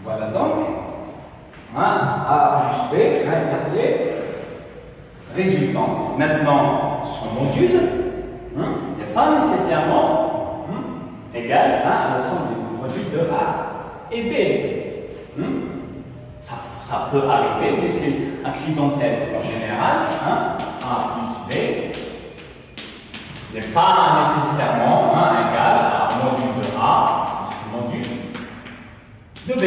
Voilà donc, A plus B est appelé résultante. Maintenant, son module n'est pas nécessairement égal à la somme des modules de A et B. Ça peut arriver, mais c'est accidentel. En général, A plus B n'est pas nécessairement égal à module de A plus module de B.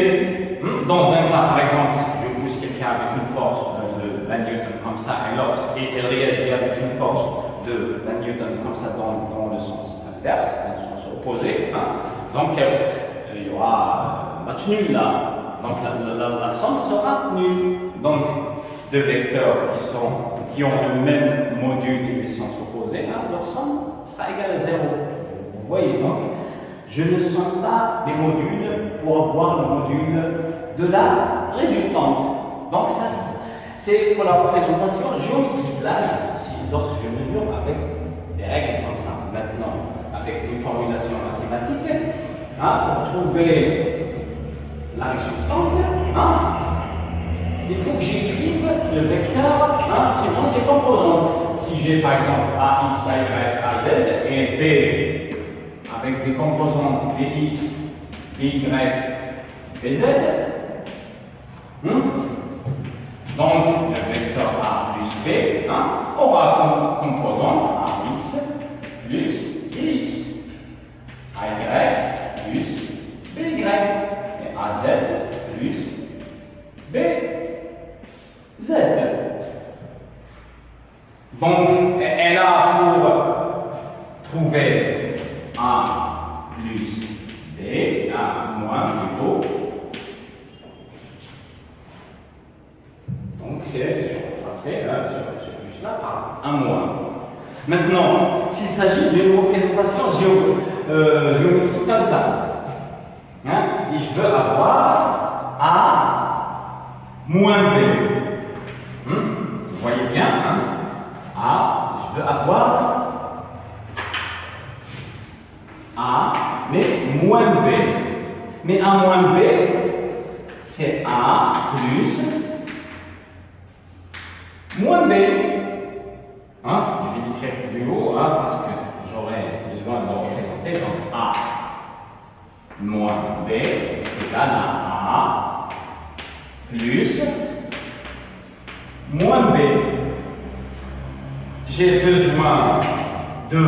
Dans un cas, par exemple, si je pousse quelqu'un avec une force de 20 newtons comme ça et l'autre, et elle réagit avec une force de 20 newtons comme ça dans le sens inverse, dans le sens opposé, donc il y aura match nul là. Donc la somme sera nulle. Donc deux vecteurs qui ont le même module et des sens opposés, leur somme sera égale à 0. Vous voyez donc, je ne sens pas des modules pour avoir le module de la résultante. Donc ça, c'est pour la représentation géométrique. Là, lorsque je mesure avec des règles comme ça. Maintenant, avec une formulation mathématique, pour trouver la résultante, il faut que j'écrive le vecteur suivant ses composantes. Si j'ai par exemple A, X, Y, A, Z et B avec des composantes BX, BY, BZ, donc le vecteur A plus B aura comme composante AX plus BX, AY plus BY. AZ plus BZ. Donc, elle a pour trouver A plus B, A moins plutôt. Donc, je replacerai ce plus-là par un moins. Maintenant, s'il s'agit d'une représentation géométrique comme ça, et je veux avoir A moins B. Vous voyez bien, A, je veux avoir A, mais moins B. Mais A moins B, c'est A plus moins B. Je vais l'écrire plus haut parce que j'aurai besoin de représenter. Donc A moins B égale à A plus moins B. J'ai besoin de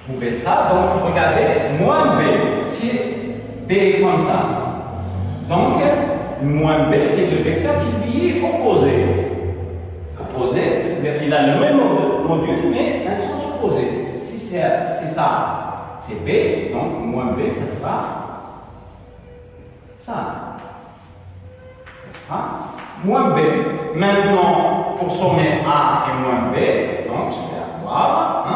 trouver ça. Donc, regardez, moins B, si B est comme ça. Donc, moins B, c'est le vecteur qui lui est opposé. Opposé, c'est-à-dire qu'il a le même module, mais un sens opposé. Si c'est ça, c'est B, donc moins B, ça sera ça. Ça sera moins B. Maintenant, pour sommer A et moins B, donc je vais avoir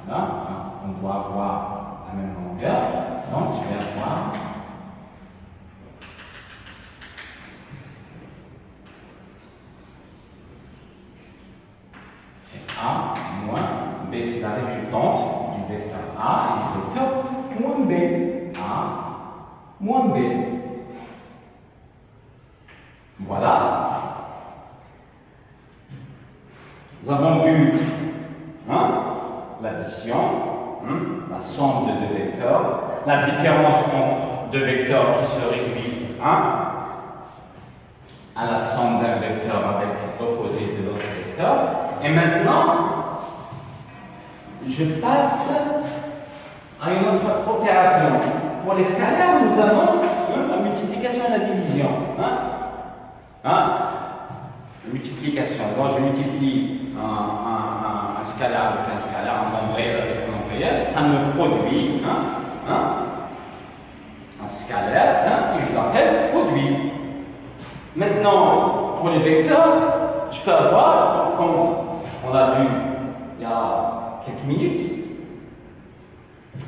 voilà, on doit avoir la même longueur, donc je vais avoir c'est A moins B, c'est la résultante du vecteur A et du vecteur moins B. A moins B. Voilà. Nous avons vu l'addition, la somme de deux vecteurs, la différence entre deux vecteurs qui se réduisent à la somme d'un vecteur avec l'opposé de l'autre vecteur. Et maintenant, je passe à une autre opération. Pour les scalaires, nous avons la multiplication et la division. Multiplication. Donc, je multiplie un scalaire avec un scalaire, un nombre réel avec un nombre réel. Ça me produit un scalaire et je l'appelle produit. Maintenant, pour les vecteurs, je peux avoir, comme on l'a vu il y a quelques minutes,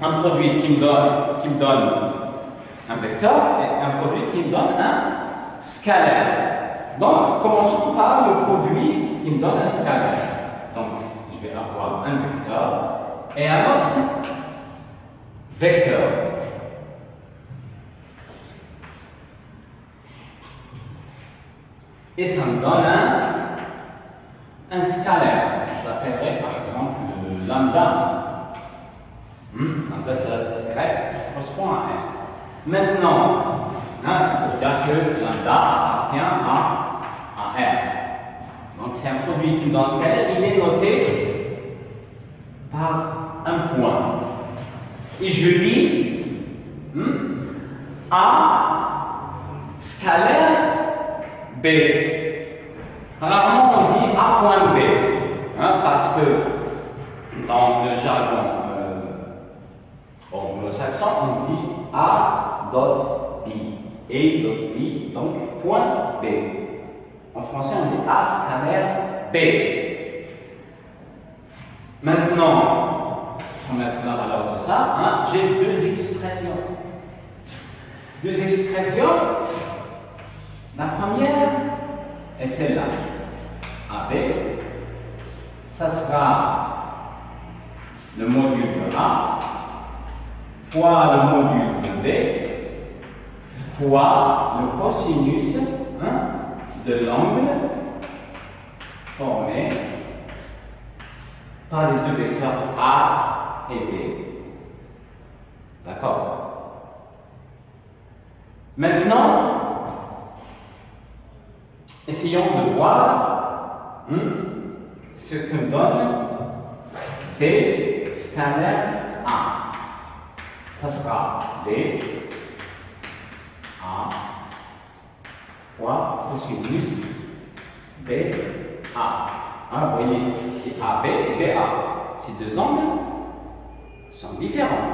un produit qui me donne un vecteur et un produit qui me donne un scalaire. Donc, commençons par le produit qui me donne un scalaire. Donc, je vais avoir un vecteur et un autre vecteur. Et ça me donne un scalaire. Je l'appellerai par exemple le lambda. Lambda, c'est la lettre grecque, correspond à R. Maintenant, c'est pour dire que lambda appartient à R. Donc c'est un produit qui me donne un scalaire, il est noté par un point. Et je dis A scalaire B. Rarement on dit A point B, parce que dans le jargon anglo-saxon, on dit A dot B. A dot B, donc point B. En français, on dit A scalaire B. Maintenant, pour mettre la valeur de ça, j'ai deux expressions. Deux expressions. La première est celle-là. AB, ça sera le module de A fois le module de B fois le cosinus de l'angle formé par les deux vecteurs A et B. D'accord? Maintenant, essayons de voir ce que donne B scalaire A. Ça sera B A fois cosinus B A. Vous voyez ici AB et BA. Ces deux angles sont différents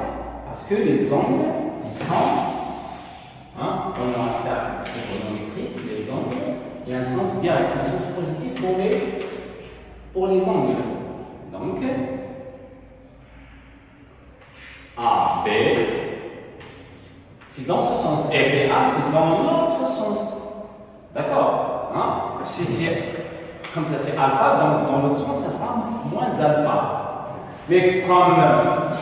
parce que les angles qui sont dans un cercle trigonométrique, les angles, il y a un sens direct, un sens positif pour les angles. Donc, AB, c'est dans ce sens, et BA, c'est dans l'autre sens. D'accord? Comme ça c'est alpha, donc dans l'autre sens, ça sera moins alpha. Mais comme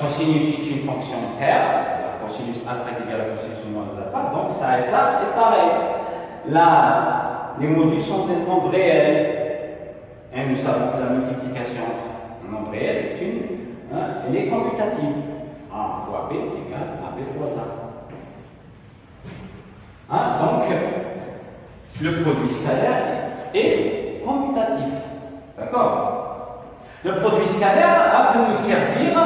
cosinus est une fonction paire, c'est-à-dire cosinus alpha est égal à cosinus moins alpha, donc ça et ça, c'est pareil. Là, les modules sont des nombres réels. Et nous savons que la multiplication entre un nombre réel elle est commutative. A fois B est égal à B fois A. Donc, le produit scalaire est commutatif. D'accord? Le produit scalaire peut nous servir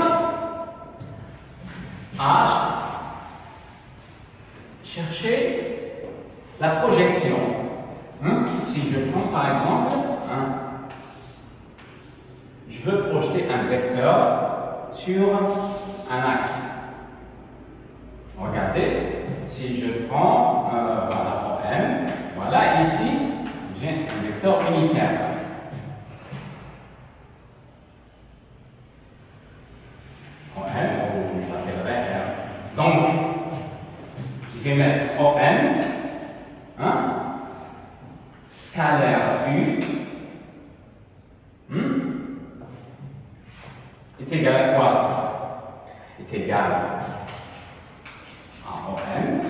à chercher la projection. Si je prends par exemple, je veux projeter un vecteur sur un axe. Regardez, si je prends voilà, OM, voilà ici, j'ai un vecteur unitaire. OM, ou je l'appellerai R. Donc, je vais mettre OM, scalaire U, est égal à quoi? Est égal à OM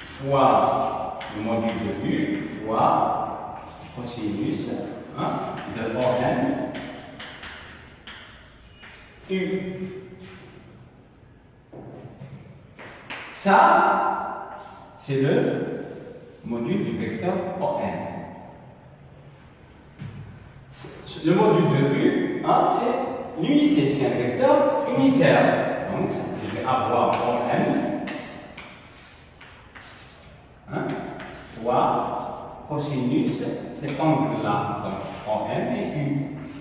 fois le module de U fois cosinus de OM U. Ça, c'est le module du vecteur OM. Le module de U, c'est l'unité, c'est un vecteur unitaire. Donc, je vais avoir OM fois cosinus, cet angle-là, donc OM et U.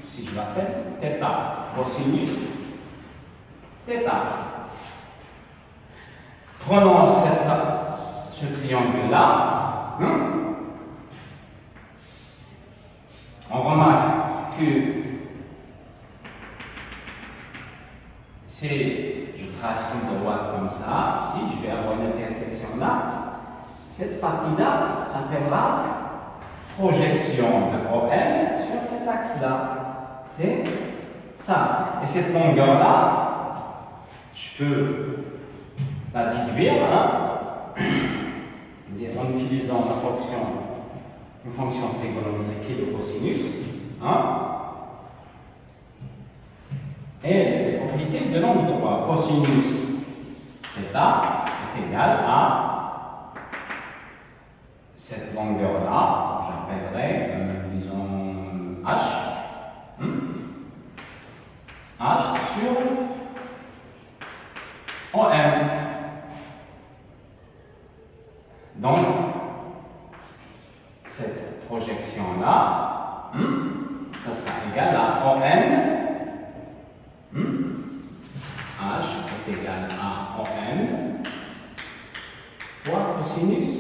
Si je l'appelle θ, cosinus θ. Prenons ce triangle-là. On remarque que je trace une droite comme ça, ici, je vais avoir une intersection là, cette partie-là s'appellera projection de OM sur cet axe-là. C'est ça. Et cette longueur-là, je peux la déduire en utilisant une fonction trigonométrique qui est le cosinus. Et les propriétés de l'angle droit. Cosinus θ est égal à cette longueur-là, j'appellerai, disons, h. H sur OM. Donc, cette projection-là, ça sera égal à OM. H est égal à OM fois cosinus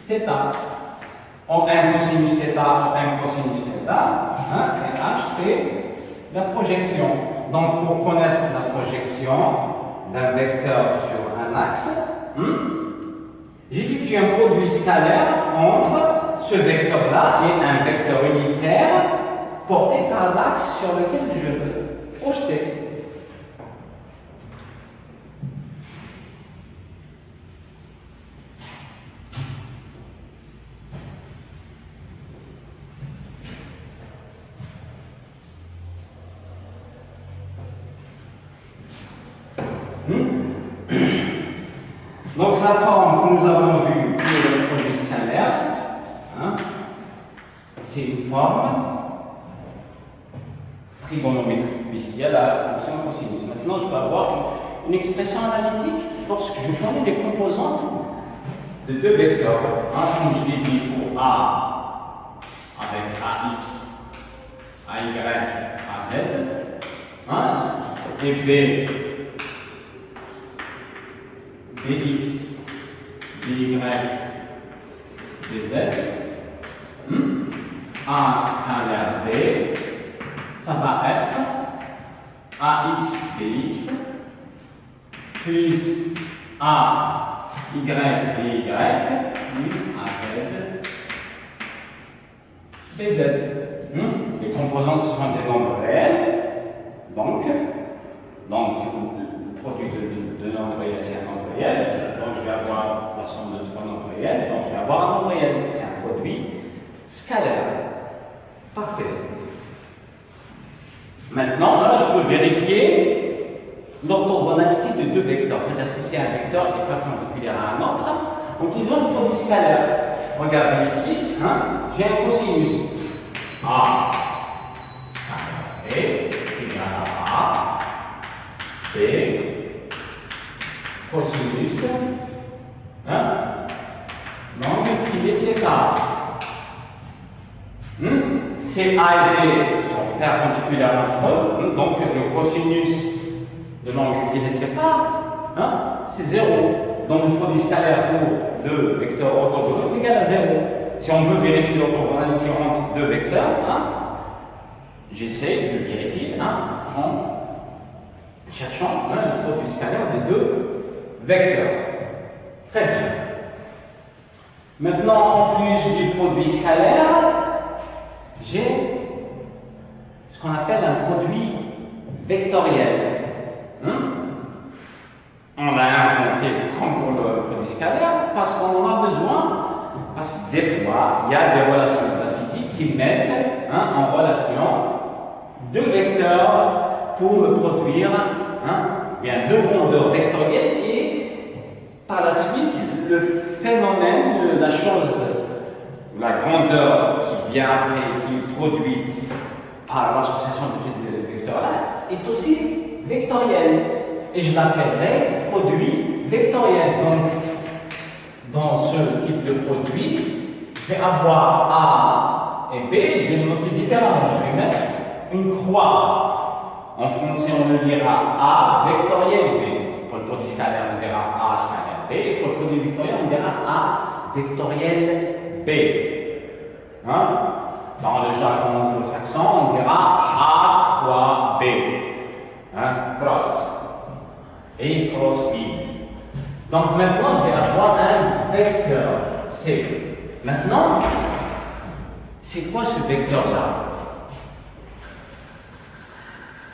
θ. OM cosinus θ, OM cosinus θ, et H c'est la projection. Donc pour connaître la projection d'un vecteur sur un axe, j'effectue un produit scalaire entre ce vecteur-là et un vecteur unitaire porté par l'axe sur lequel je veux projeter. Donc la forme que nous avons vue pour le produit scalaire, c'est une forme trigonométrique, puisqu'il y a la fonction cosinus. Maintenant, je vais avoir une expression analytique lorsque je connais les composantes de deux vecteurs. Comme je l'ai dit pour A avec AX, AY, AZ, et B, BX, BY, BZ, A scalaire B, ça va être AX, BX, plus A, Y, BY, plus AZ, BZ. Les composants seront des nombres réels, donc le produit de nombres réels, c'est un nombre réel, donc je vais avoir la somme de trois nombres réels, donc je vais avoir un nombre réel, c'est un produit scalaire. Parfait. Maintenant, là, je peux vérifier l'orthogonalité de deux vecteurs, c'est-à-dire si un vecteur est perpendiculaire à un autre, en utilisant le produit scalaire. Regardez ici, j'ai un cosinus A scalaire B est égal à A, B, cosinus, donc il est CA. CA et B sont perpendiculaires entre eux, donc le cosinus de l'angle qui les sépare, c'est 0. Donc le produit scalaire pour deux vecteurs orthogonaux est égal à 0. Si on veut vérifier l'orthogonalité entre deux vecteurs, j'essaie de le vérifier en cherchant le produit scalaire des deux vecteurs. Très bien. Maintenant, en plus du produit scalaire, j'ai ce qu'on appelle un produit vectoriel. On l'a inventé comme pour le produit scalaire parce qu'on en a besoin, parce que des fois, il y a des relations de la physique qui mettent en relation deux vecteurs pour me produire bien deux rondeurs vectorielles et par la suite, le phénomène, la chose, la grandeur qui vient après, qui est produite par l'association de ces vecteurs-là, est aussi vectorielle. Et je l'appellerai produit vectoriel. Donc, dans ce type de produit, je vais avoir A et B, je vais le noter différemment. Je vais mettre une croix. En français, on le dira A vectoriel B. Pour le produit scalaire, on dira A scalaire B. Et pour le produit vectoriel, on dira A vectoriel B. Dans le jargon anglo-saxon, on dira A croix B. Cross. A cross B. Donc maintenant, je vais avoir un vecteur. C. Maintenant, c'est quoi ce vecteur-là?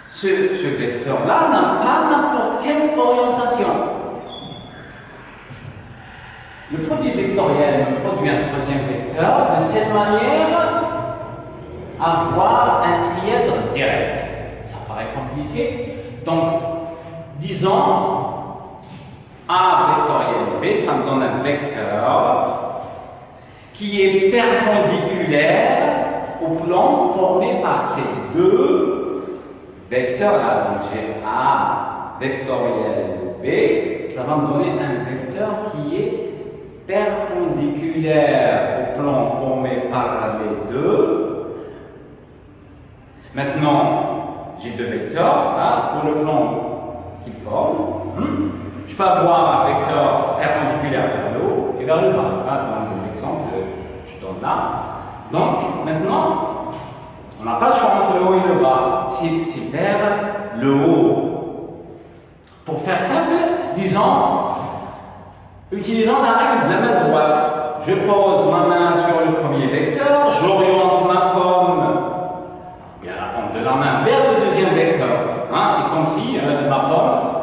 Ce vecteur-là n'a pas n'importe quelle orientation. Le produit vectoriel me produit un troisième vecteur de telle manière à avoir un trièdre direct. Ça paraît compliqué. Donc, disons A vectoriel B, ça me donne un vecteur qui est perpendiculaire au plan formé par ces deux vecteurs-là. Donc, j'ai A vectoriel B, ça va me donner un vecteur qui est perpendiculaire au plan formé par les deux. Maintenant, j'ai deux vecteurs pour le plan qu'ils forment. Je peux avoir un vecteur perpendiculaire vers le haut et vers le bas. Dans l'exemple que je donne là. Donc, maintenant, on n'a pas le choix entre le haut et le bas. C'est vers le haut. Pour faire simple, disons, utilisons la règle de la main droite. Je pose ma main sur le premier vecteur, j'oriente ma paume, bien la paume de la main, vers le deuxième vecteur. C'est comme si ma paume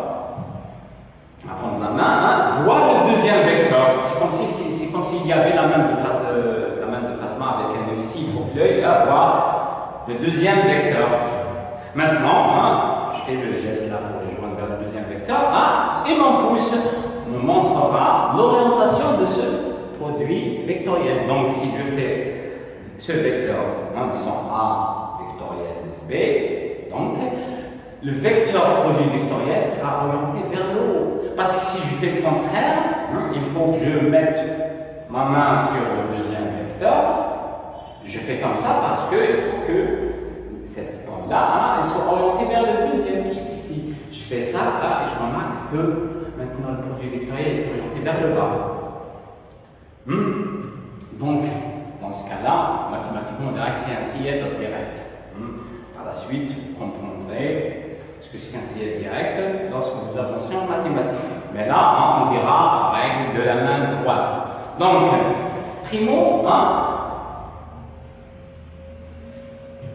de la main voit le deuxième vecteur. C'est comme s'il y avait la main de Fatma avec un œil ici. Il faut que l'œil voit le deuxième vecteur. Maintenant, je fais le geste là pour les joindre vers le deuxième vecteur, et mon pouce me montrera l'orientation de ce produit vectoriel. Donc, si je fais ce vecteur en disant A vectoriel B, donc le vecteur produit vectoriel sera orienté vers le haut. Parce que si je fais le contraire, il faut que je mette ma main sur le deuxième vecteur. Je fais comme ça parce qu'il faut que cette bande-là elle soit orientée vers le deuxième qui est ici. Je fais ça là et je remarque que maintenant le produit vectoriel est orienté vers le bas. Donc, dans ce cas-là, mathématiquement, on dirait que c'est un trièdre direct. Par la suite, vous comprendrez ce que c'est qu'un trièdre direct lorsque vous avancerez en mathématiques. Mais là, on dira la règle de la main droite. Donc, primo,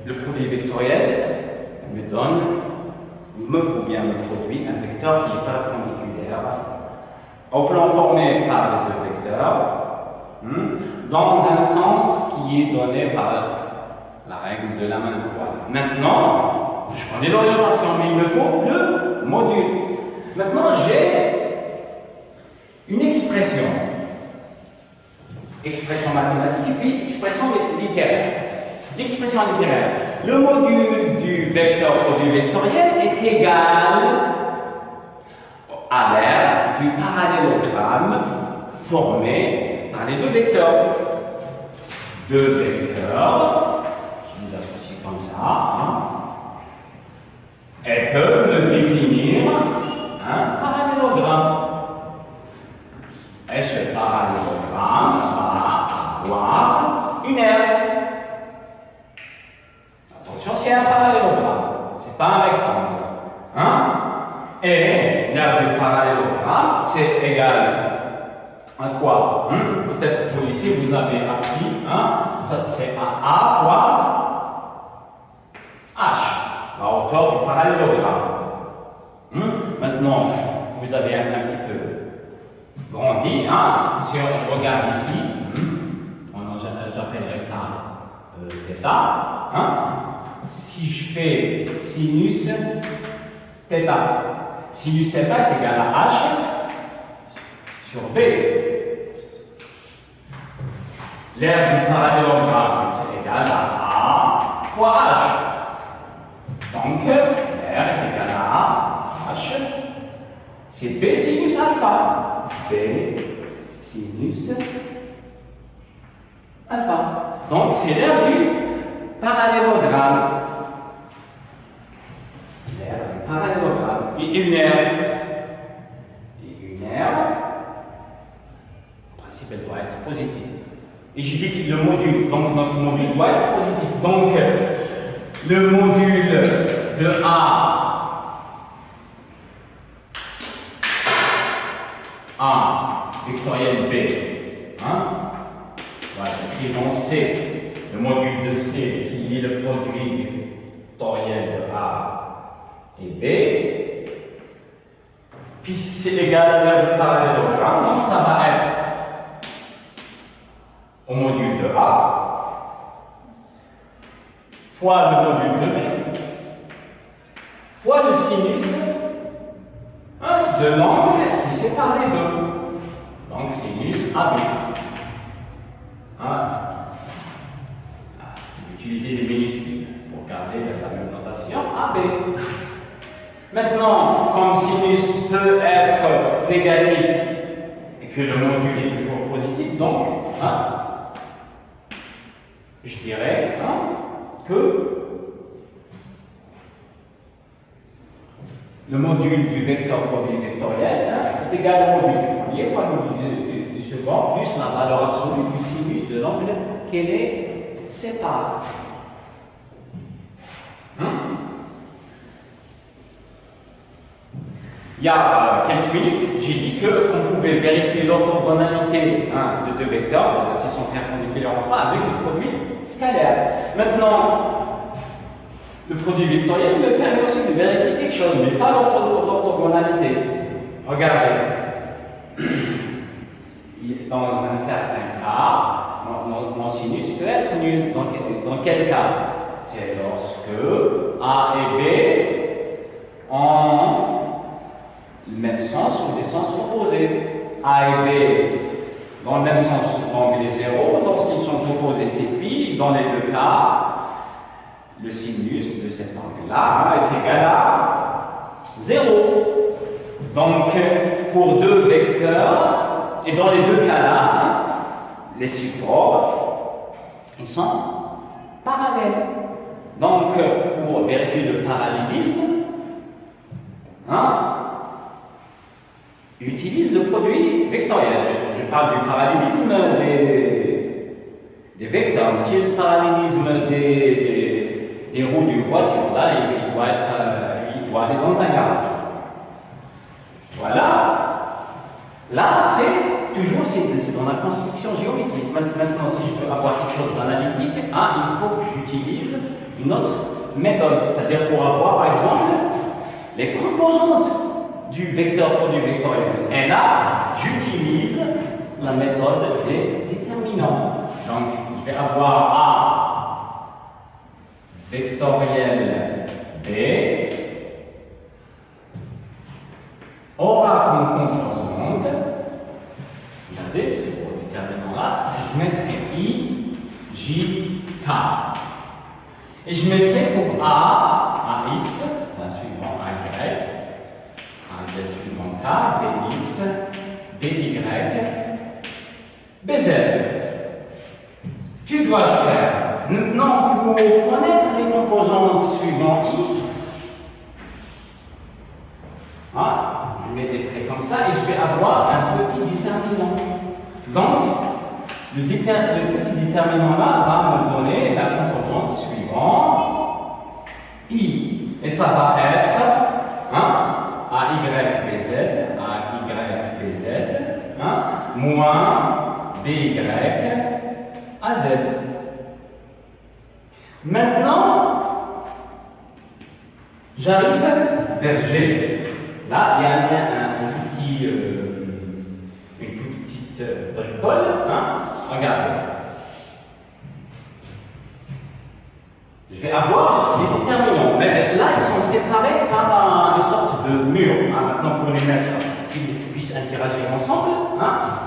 le produit vectoriel me produit un vecteur qui est perpendiculaire au plan formé par les deux vecteurs dans un sens qui est donné par la règle de la main droite. Maintenant, je connais l'orientation, mais il me faut le module. Maintenant, j'ai une expression mathématique et puis expression littéraire. L'expression littéraire. Le module du vecteur produit vectoriel est égal à l'aire du parallélogramme formé par les deux vecteurs. Deux vecteurs, je les associe comme ça, elles peuvent me définir un parallélogramme. Et ce parallélogramme va avoir une aire. Attention, c'est un parallélogramme, c'est pas un rectangle. Et l'aire du parallélogramme, c'est égal à quoi? Peut-être que ici vous avez appris, c'est A fois H, la hauteur du parallélogramme. Maintenant, vous avez un petit peu grandi. Si on regarde ici, j'appellerai ça θ. Si je fais sinus θ, sinus θ est égal à H sur B. L'aire du parallélogramme, c'est égal à A fois H. Donc, l'aire est égale à H. C'est B sinus alpha. B sinus alpha. Donc, c'est l'aire du parallélogramme. L'aire du parallélogramme. Et une aire. En principe, elle doit être positive. Et je dis que le module, donc notre module doit être positif. Donc, le module de A vectoriel B, Voilà, écrivons C, le module de C qui est le produit vectoriel de A et B. Puisque c'est égal à l'aire de parallélogramme, donc ça va être au module de A fois le module de B fois le sinus de l'angle qui sépare les deux. Donc sinus AB. Utiliser les minuscules pour garder la même notation AB. Maintenant, comme sinus peut être négatif et que le module est toujours positif, donc je dirais que le module du vecteur produit vectoriel est égal au module du premier fois le module du second plus la valeur absolue du sinus de l'angle qu'elle est séparée. Il y a quelques minutes, j'ai dit qu'on pouvait vérifier l'orthogonalité de deux vecteurs, c'est-à-dire s'ils sont perpendiculaires entre eux, avec le produit scalaire. Maintenant, le produit vectoriel me permet aussi de vérifier quelque chose, mais pas l'orthogonalité. Regardez. Dans un certain cas, mon sinus peut être nul. Dans quel cas? C'est lorsque A et B ont le même sens ou des sens opposés. A et B dans le même sens, l'angle est 0. Lorsqu'ils sont opposés, c'est pi. Dans les deux cas, le sinus de cet angle-là est égal à 0. Donc, pour deux vecteurs, et dans les deux cas-là, les supports, ils sont parallèles. Donc, pour vérifier le parallélisme, j'utilise le produit vectoriel. Je parle du parallélisme des vecteurs, mais le parallélisme des roues d'une voiture. Là, il doit aller dans un garage. Voilà. Là, c'est toujours c'est dans la construction géométrique. Maintenant, si je veux avoir quelque chose d'analytique, il faut que j'utilise une autre méthode. C'est-à-dire pour avoir, par exemple, les composantes du vecteur produit vectoriel. Et là, j'utilise la méthode des déterminants. Donc, je vais avoir A vectoriel B aura comme composante, regardez, c'est pour le déterminant là, je mettrai I, J, K. Et je mettrai pour A, AX, la suivant AY, AZ suivant K, BX, BY, BZ. Que dois-je faire? Maintenant, pour connaître les composantes suivant I, je mets des traits comme ça et je vais avoir un petit déterminant. Donc, le petit déterminant là va me donner la composante suivante, I. Et ça va être AY BZ, AY BZ, moins BY AZ. Maintenant, j'arrive vers G. Là, il y a une toute petite bricole. Regardez. Je vais avoir des déterminants. Mais là, ils sont séparés par une sorte de mur. Maintenant, pour les mettre, qu'ils puissent interagir ensemble,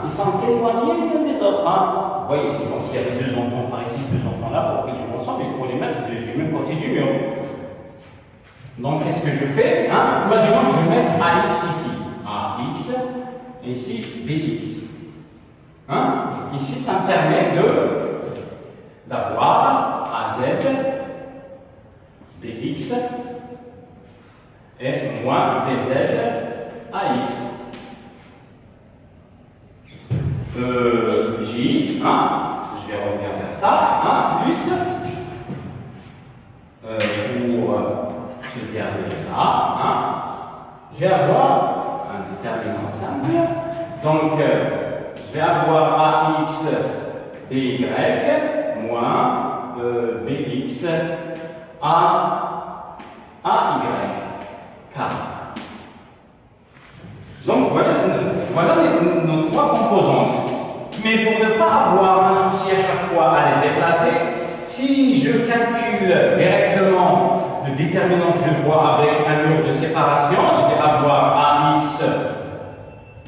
ils sont éloignés les uns des autres. Vous voyez, c'est comme s'il y avait deux enfants par ici, deux enfants là, pour qu'ils jouent ensemble, il faut les mettre du même côté du mur. Donc, qu'est-ce que je fais? Imaginons que je mette AX ici. AX, et ici BX. Ici, ça me permet d'avoir AZ, BX, et moins BZ, AX. J, je vais revenir vers ça, plus, pour ce dernier-là, je vais avoir un déterminant simple. Donc, je vais avoir AX BY moins BX AY. K. Donc voilà nos trois composantes. Mais pour ne pas avoir un souci à chaque fois à les déplacer, si je calcule directement le déterminant que je vois avec un mur de séparation, je vais avoir AX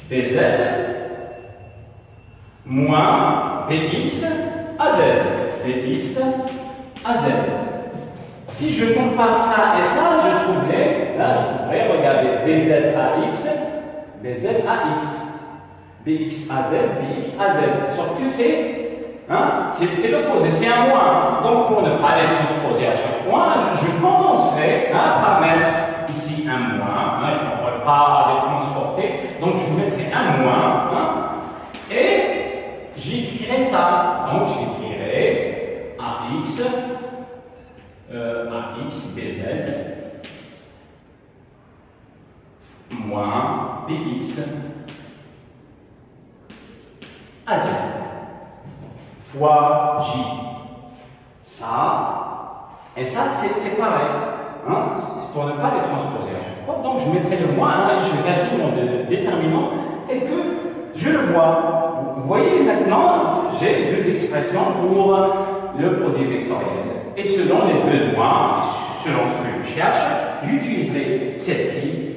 BZ moins BX AZ. BX AZ. Si je compare ça et ça, je trouverai, regardez, BZ AX, BZ AX. BX AZ, BX AZ. Sauf que c'est l'opposé, c'est un moins. Donc pour ne pas les transposer à chaque fois, je commencerai par mettre ici un moins. Je n'aurai pas à les transporter. Donc je mettrai un moins. Et j'écrirai ça. Donc j'écrirai AX, AX BZ moins BX AZ fois J. Ça, et ça, c'est pareil. Pour ne pas les transposer à chaque fois. Donc, je mettrai le moins, je vais calculer mon déterminant tel que je le vois. Vous voyez maintenant, j'ai deux expressions pour le produit vectoriel. Et selon les besoins, selon ce que je cherche, j'utiliserai celle-ci